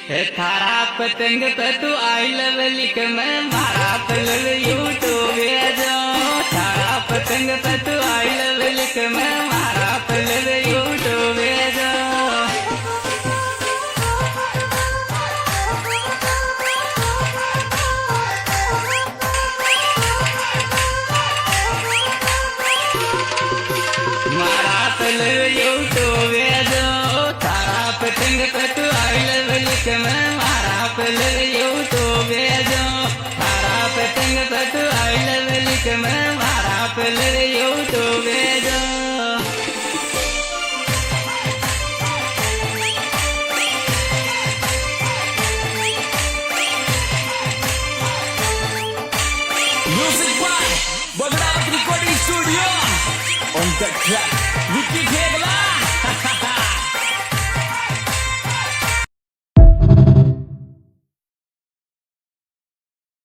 हे थारा पतंग पे तू आई लव लिख मैं मारा पलव यूट्यूब जो थारा पतंग पे तू आई लव लिख मैं मारा पलव यूट्यूब जो मारा पलव यूट्यूब जो थारा पतंग पे तू आई लव लिख मैं मारा पलव यूट्यूब जो थारा पतंग पे तू आई लव लिख मैं मारा पलव यूट्यूब जो Music by Baghdad Recording Studio. On the track, Vicky K.